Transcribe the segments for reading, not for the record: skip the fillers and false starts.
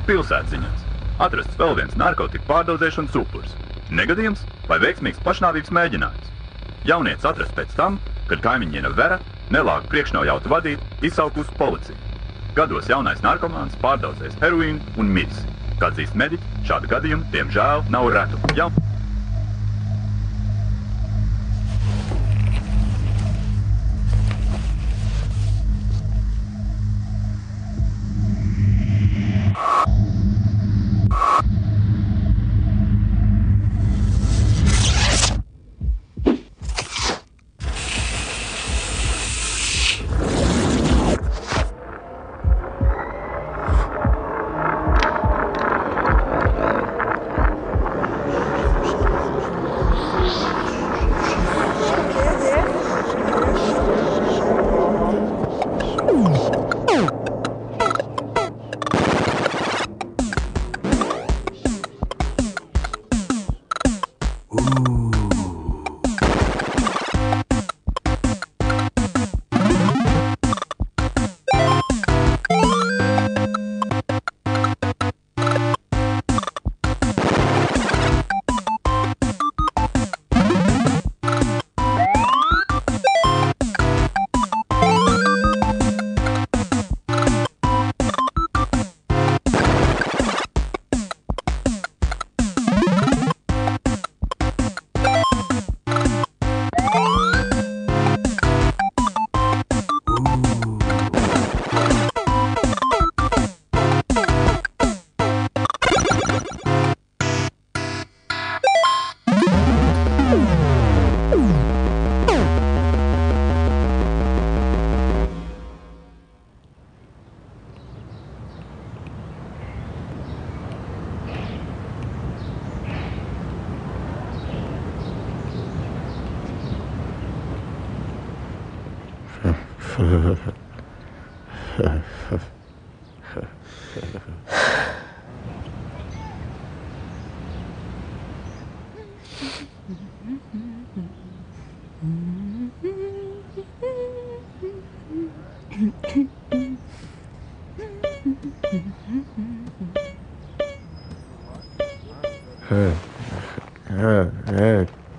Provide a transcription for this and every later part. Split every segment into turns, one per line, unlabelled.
Pilsētziņās. Atrasts vēl viens narkotiku pārdozēšanas upuris. Negadījums vai veiksmīgs pašnāvības mēģinājums. Jaunietis atrasts pēc tam, kad kaimiņiene Vera nelāgu priekšnojautu vadīt, izsaukusi policiju. Gados jaunais narkomāns pārdozējis heroīnu un miris. Kā atzīst mediķi, šādu gadījumu, diemžēl, nav retu.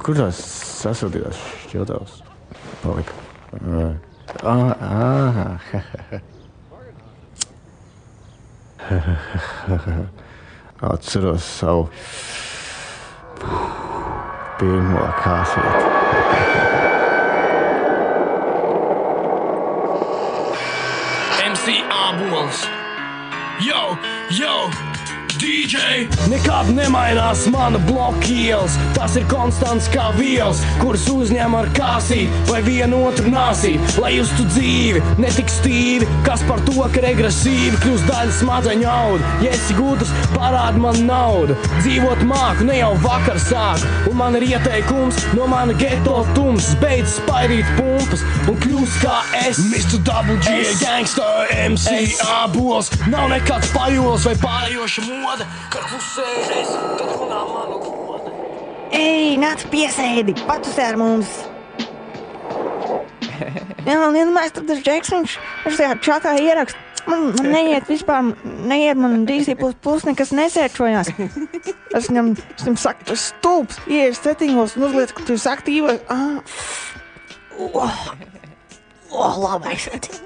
Kur tās sasildījās šķiltavas palika? Atceros savu pirmo kāsvietu.
MC Ābols. Yo, DJ! Nekad nemainās mana bloka ielas. Tas ir konstants kā vielas, kuras uzņem ar kāsīt vai vienu otru nāsīt. Lai justu dzīvi, netik stīvi, kas par to, ka regresīvi kļūst daļa smadzeņu auda. Ja esi gudrs, parādi man naudu. Dzīvot māku, ne jau vakar sāku. Un man ir ieteikums no mana geto tums. Beidz spaidīt pumpas un kļūst kā es. Mr. Double G, gangster, MC Ābols. Nav nekāds pajols vai pārējoša moda, kad klusēju es, kad runā manu goda.
Ei, nāc piesēdi, patusē ar mums. Jā, Lielmeistars Džeks, viņš tajā čatā ierakst. Man neiet vispār, man DC++ nekas nesērčojās. Es viņam saku, tu stulbs, ieies settingos un uzliec, ka tu esi aktīvai. Labais settings.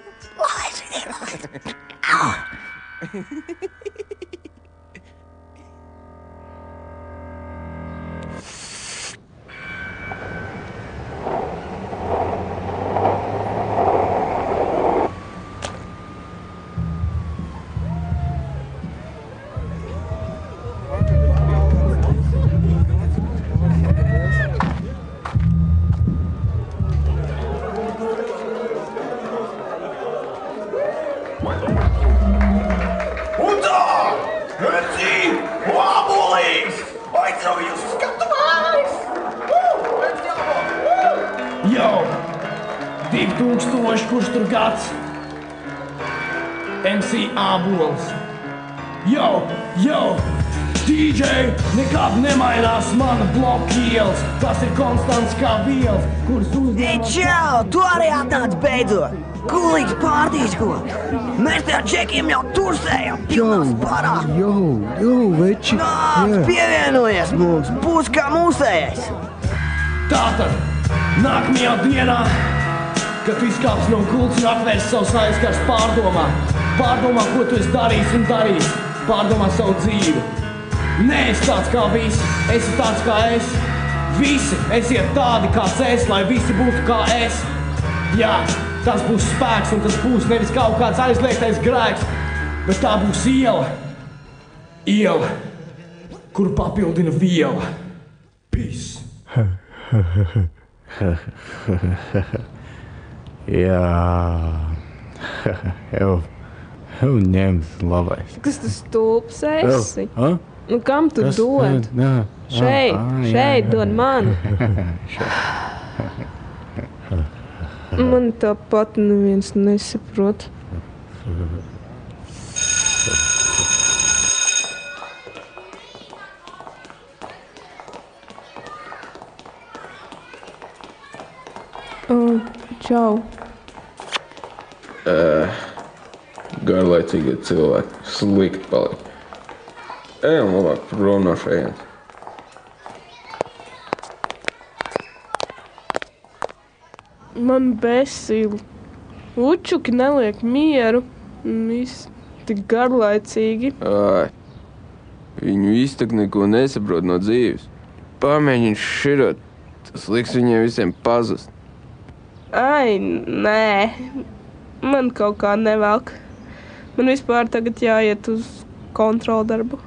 Yo, 2000, kurš tur gads? MC Ābols. Yo, DJ, nekāp nemainās mana bloka ielas. Tas ir konstants kā vielas, kuras
Ei, čau, tu arī atnāc beidzot! Kulīgs pārtīs ko! Mēs te ar čekiem jau tursējam, pilnās parā!
Jo, veči!
Nāc, pievienojies mums, būs kā mūsējais!
Tātad, nākamajā dienā, kad tu izkāps no gultas un atvērs savus aizskars pārdomā, ko tu esi darījis un darījis, pārdomā savu dzīvi. Nē, esi tāds kā visi, esi tāds kā es. Visi esiet tādi kāds es, lai visi būtu kā es. Jā, tas būs spēks un tas būs nevis kaut kāds aizliegtais grēks, bet tā būs iela. Iela, kuru papildina viela. Peace.
Jā, jau ņemt labais.
Kas tu stulbs esi?
Ha?
Nu, kam tu dod? Šeit dod man. Man tāpat neviens nesaprot. Čau.
Garlaicīgie cilvēki, slikti paliek. Ejam labāk prom no šejienes.
Man besīli. Učuki neliek mieru. Viss tik garlaicīgi.
Ai, viņu visi tak neko nesaprot no dzīves. Pamēģini širot, tas liks viņiem visiem pazust.
Ai, nē. Man kaut kā nevelk. Man vispār tagad jāiet uz kontroldarbu.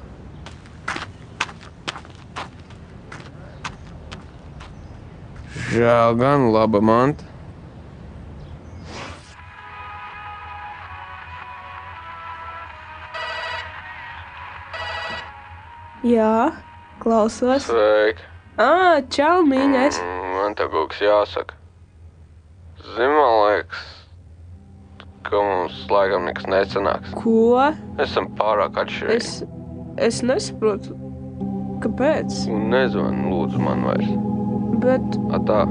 Žēl gan laba manta.
Jā, klausos.
Sveiki.
Čau, mīļais.
Man te kaut kas jāsaka. Zini, man liekas, ka mums laikam nekas nesanāks.
Ko?
Esam pārāk atšķirīgi.
Es nesaprotu. Kāpēc?
Un nezvani lūdzu man vairs.
Bet
Atā.